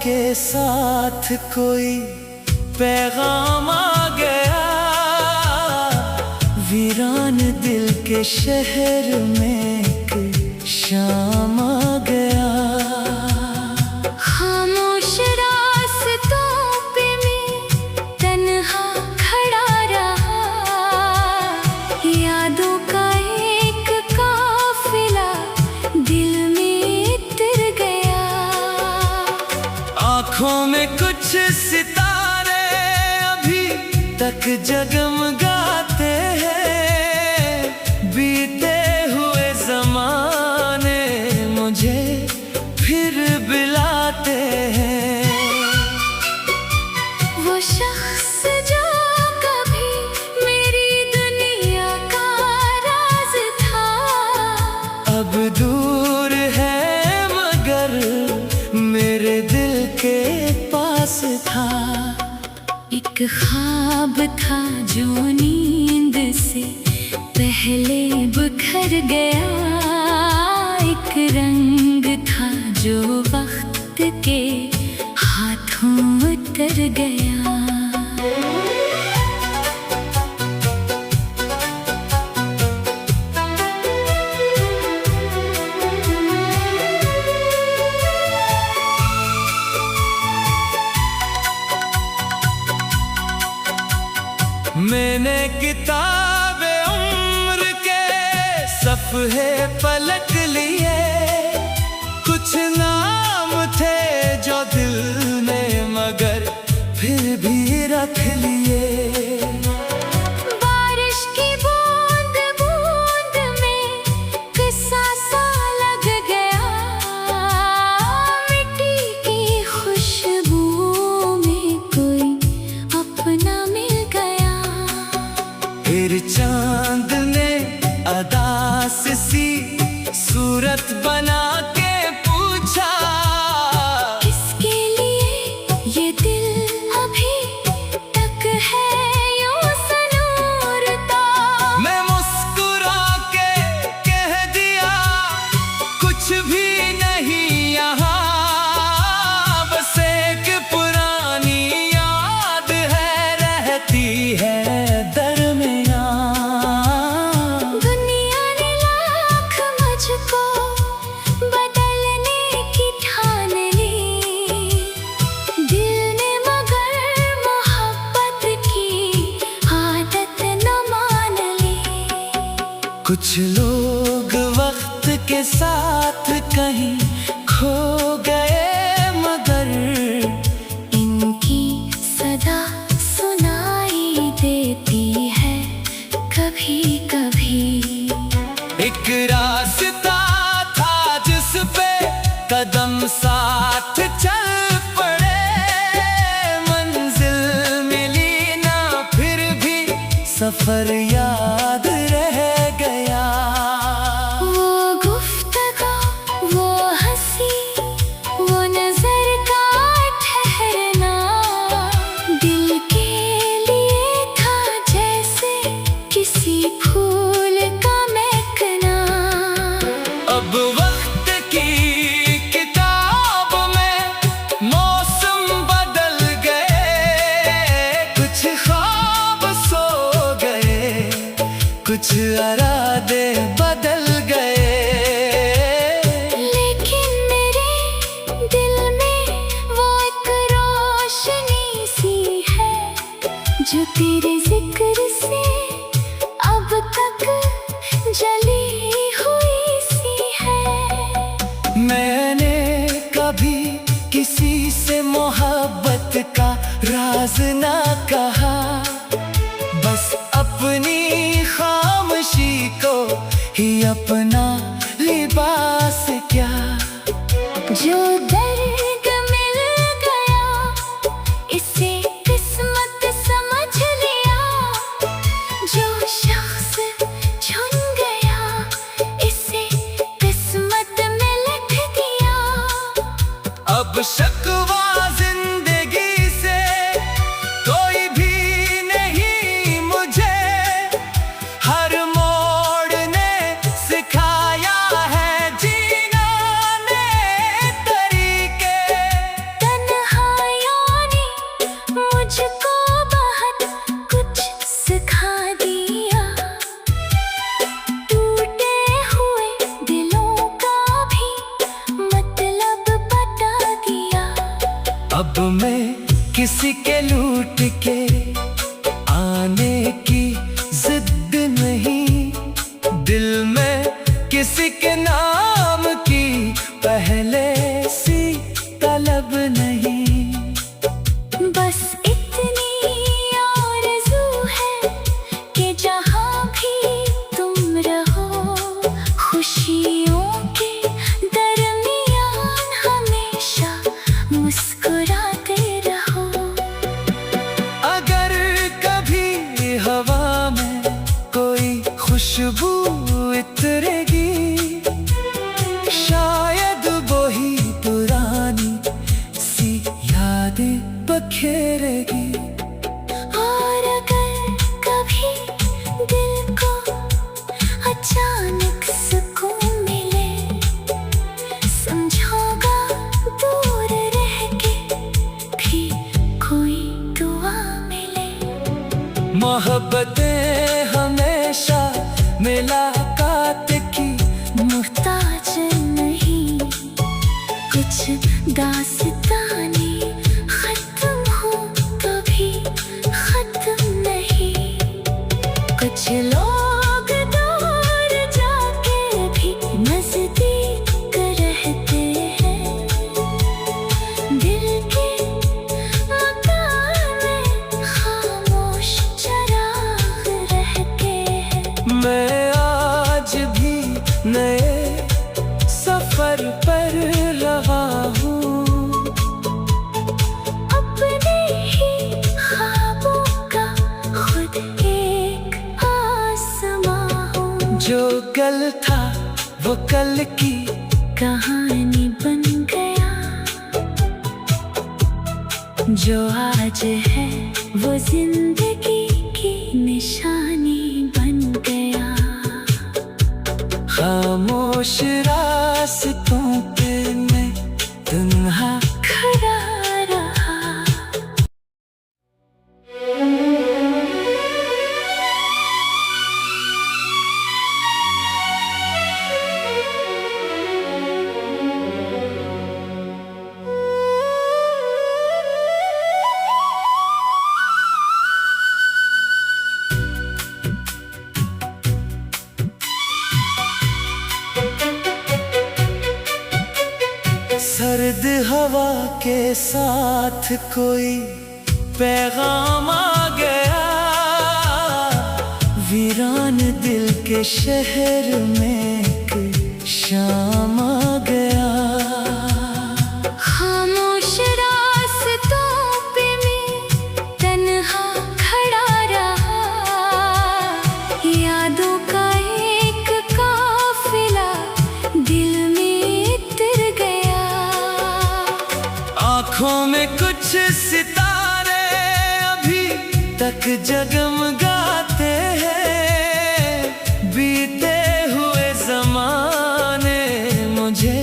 के साथ कोई पैगाम आ गया, वीरान दिल के शहर में एक शाम आ गया। खामोश रास्तों पे मैं तन्हा खड़ा रहा, यादों का एक काफिला दिल में उतर गया। आँखों में कुछ सितारे अभी तक जगमगाते हैं, बीते हुए ज़माने मुझे फिर बुलाते हैं। वो शख्स जो कभी मेरी दुनिया का राज था, अब दूर है मगर मेरे दिल के पास था। एक ख्वाब था जो नींद से पहले बिखर गया, एक रंग था जो वक्त के हाथों उतर गया। मैंने किताबे उम्र के सफ़हे पलट लिए, कुछ नाम थे जो दिल में मगर फिर भी रख लिए। बारिश की बूंद बूंद में किस्सा सा लग गया, मिट्टी की खुशबू में कोई अपना मिल गया। फिर चांद ने अदास सी सूरत बना के पूछा, किसके लिए ये दिल अभी तक है यूं सनूरता। मैं मुस्कुरा के कह दिया, कुछ भी नहीं यहाँ, बस एक पुरानी याद है रहती है दरमियाँ। दुनिया ने लाख मुझको बदलने की ठान ली, दिल ने मगर मोहब्बत की आदत न मान ली। कुछ लोग वक्त के साथ कहीं खो गए मगर इनकी सदा सुनाई देती है कभी कभी। एक रास्ता था जिस पे कदम साथ चल पड़े, मंजिल मिली ना फिर भी सफर याद रह गया। वो गुफ्तगू, वो हंसी, वो नजर का ठहरना, दिल के लिए था जैसे किसी फूल का महकना। अब वक्त की किताब में मौसम बदल गए, कुछ ख्वाब सो गए, कुछ इरादे बदल गए। लेकिन मेरे दिल में वो एक रोशनी सी है, जो तेरे जिक्र से अब तक जली हुई सी है। मैंने कभी किसी से मोहब्बत का राज ना कहा, बस अपनी खामोशी को ही अपना लिबास क्या। जो दर्द मिल गया इसे किस्मत समझ लिया, जो शख्स चुन गया इसे किस्मत में लिख दिया। अब शकवा जिंदगी से कोई भी नहीं मुझे, हर मोड़ ने सिखा लूट के आने की जिद नहीं, दिल में किसी के नाम की पहले सी तलब नहीं। बस इतनी आरज़ू है कि जहाँ भी तुम रहो, खुशियों के दरमियान हमेशा मुस्कुराते रहो। अगर कभी हवा में कोई खुशबू उतरेगी, शायद वही पुरानी सी यादें बखेरेगी। और अगर कभी दिल को अचानक सुकून मिले, समझोगा दूर रह के भी कोई दुआ मिले। मोहब्बतें हमेशा मुलाकात की मुहताज नहीं, कुछ दास्ताने खत्म हो कभी खत्म नहीं। कुछ लोग दूर जाके भी नजदीक रहते हैं, दिल के मकान में खामोश चराग रहते हैं। मैं आज भी नए सफर पर रहा हूँ, अपने ही ख्वाबों का खुद एक आसमां हूँ। जो कल था वो कल की कहानी बन गया, जो आज है वो जिंदगी की निशानी बन गया। खामोश रास्तों पे मैं तन्हा खड़ा रहा। सर्द हवा के साथ कोई पैगाम आ गया, वीरान दिल के शहर में एक शाम आ गया। खामोश रास्तों पे मैं तन्हा खड़ा रहा, यादों का एक काफिला दिल में उतर गया। आँखों में कुछ सितारे अभी तक जगमगाते हैं, बीते हुए ज़माने मुझे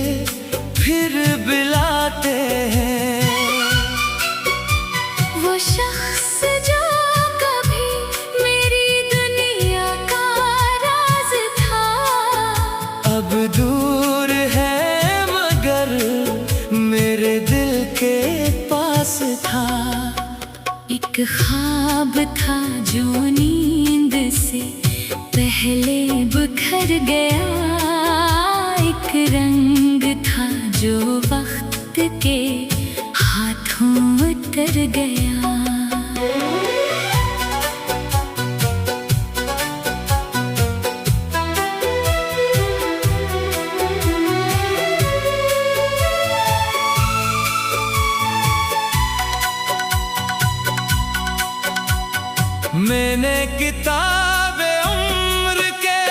फिर बुलाते हैं। वो शख्स जो कभी मेरी दुनिया का राज था, अब दूर है मगर मेरे दिल के पास था। एक ख्वाब था जो नींद से पहले बिखर गया, एक रंग था जो वक्त के हाथों उतर गया। मैंने किताबे उम्र के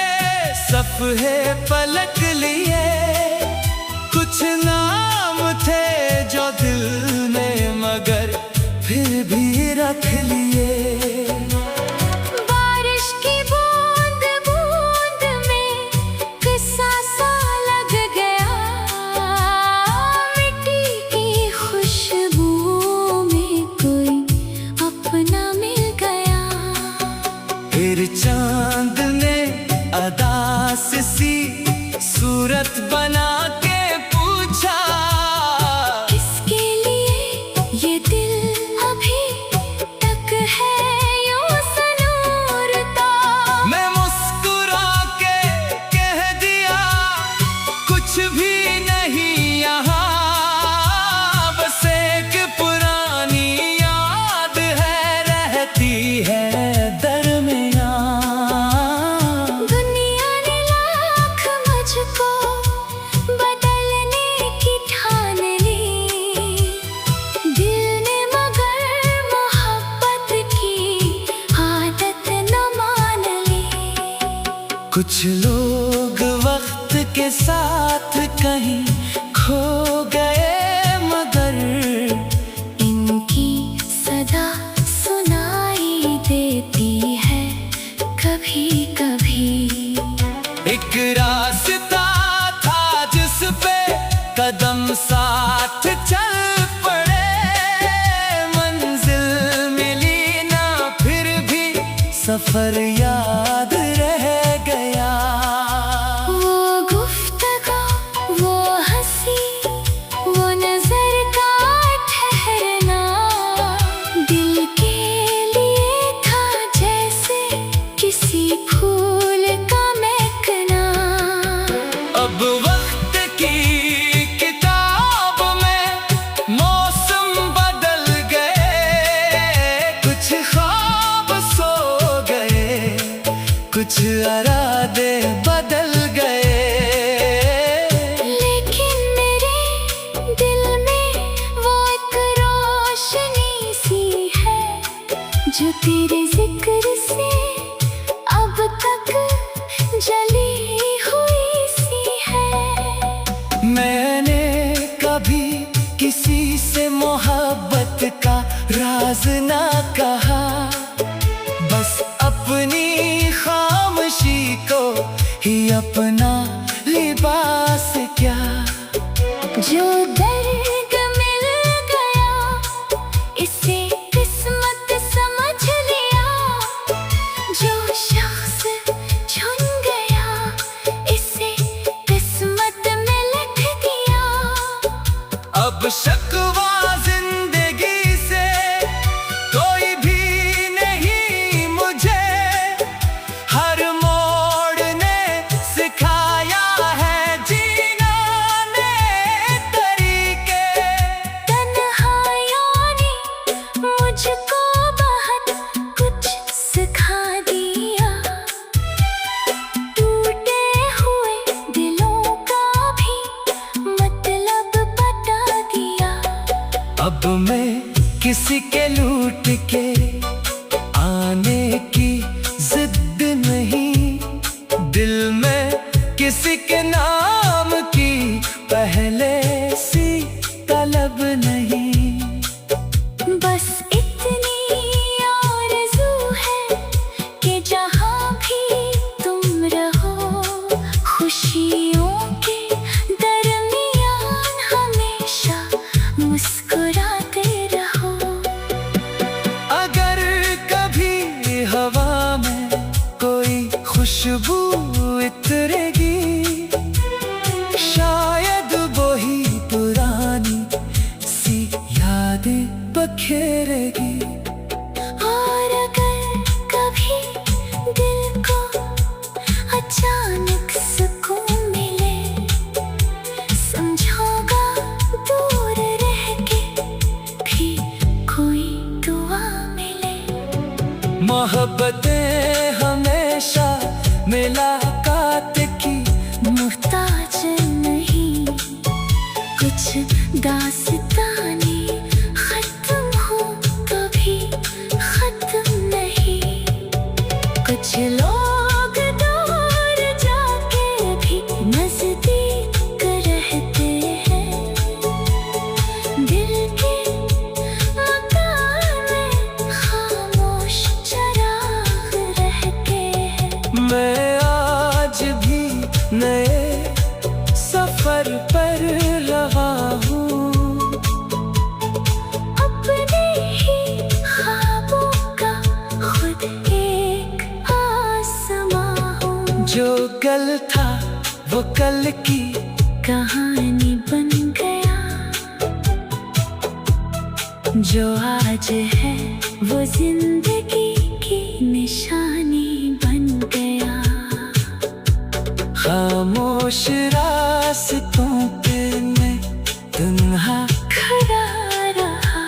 सफ़हे पलट लिए, कुछ नाम थे जो दिल में मगर फिर भी रख लिए। बारिश की बूंद बूंद में किस्सा सा लग गया, मिट्टी की खुशबू में कोई अपना मिल गया। फिर चांद ने अदास सी सूरत बना के पूछा, किसके लिए ये दिल अभी कुछ लोग वक्त के साथ कहीं खो गए, मगर इनकी सदा सुनाई देती है कभी कभी। एक रास्ता था जिस पे कदम साथ चल पड़े, मंजिल मिली ना फिर भी सफर याद रह गया। वो गुफ्तगू, वो हंसी, वो नजर का ठहरना दिल के लिए था जैसे किसी फूल का महकना। अब वक्त की किताब में मौसम बदल गए, कुछ ख्वाब सो गए, कुछ इरादे बदल गए। लेकिन मेरे दिल में वो एक रोशनी सी है जो तेरे जिक्र से अब तक जली हुई सी है। मैंने कभी किसी से मोहब्बत का राज ना कहा, बस अपनी खामोशी को ही अपना लिबास क्या। जो दर्द मिल गया इसे किस्मत समझ लिया, जो शख्स चुन गया इसे किस्मत में लिख दिया। अब शकवा जिंदगी से कोई भी नहीं मुझे, हर मोड़ ने सिखाया है जीना नए तरीके। तन्हाइयों ने मुझको बहुत कुछ सिखा दिया, टूटे हुए दिलों का भी मतलब बता दिया। अब मैं किसी के लूट के आने की जिद नहीं, दिल में किसी के नाम की पहले सी तलब नहीं। बस इतनी आरज़ू है कि जहाँ भी तुम रहो खुशियों के दरमियान हमेशा मुस्कुराते रहो। अगर कभी हवा में कोई खुशबू उतरेगी, शायद वही पुरानी सी यादें बखेरेगी। और अगर कभी दिल को अचानक सुकून मिले, समझोगा दूर रह के भी कोई दुआ मिले। मोहब्बतें हमेशा मुलाकात की मुहताज नहीं, कुछ दास्ताने खत्म हो कभी खत्म नहीं। कुछ लोग दूर जाके भी नजदीक रहते हैं, दिल के मकान में खामोश चराग रहते हैं। मैं आज भी नए सफर पर रहा हूँ, अपने ही ख्वाबों का खुद एक आसमां हूँ। जो कल था वो कल की कहानी बन गया, जो आज है वो जिंदगी की निशानी बन गया। खामोश रास्तों पे मैं तन्हा खड़ा रहा।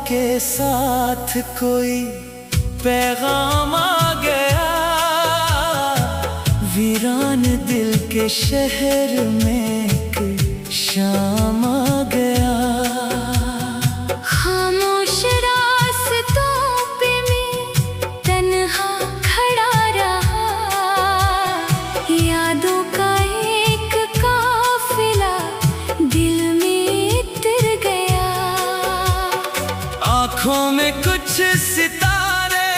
के साथ कोई पैगाम आ गया, वीरान दिल के शहर में एक शाम आ गया। खामोश रास्तों पे मैं तन्हा खड़ा रहा, यादों का एक काफिला दिल में उतर गया। आँखों में कुछ सितारे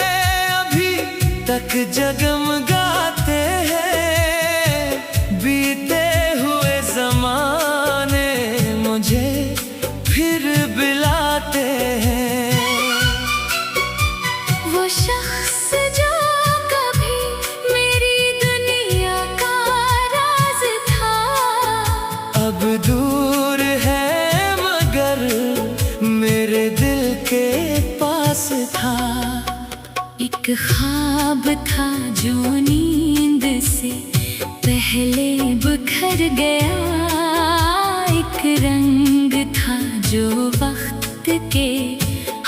अभी तक जगमगाते हैं, बीते हुए ज़माने मुझे फिर बुलाते हैं। वो शख्स जो कभी मेरी दुनिया का राज था, अब दूर है मगर मेरे दिल के पास था। एक ख्वाब था जो नींद से पहले बिखर गया, एक रंग था जो वक्त के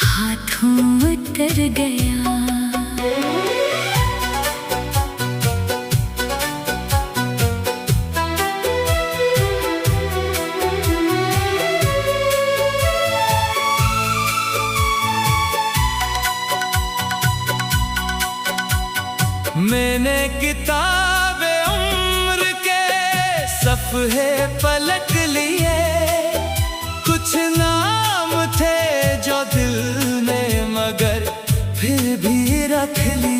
हाथों उतर गया। मैंने किताबे उम्र के सफ़हे पलट लिए, कुछ नाम थे जो दिल में मगर फिर भी रख लिए।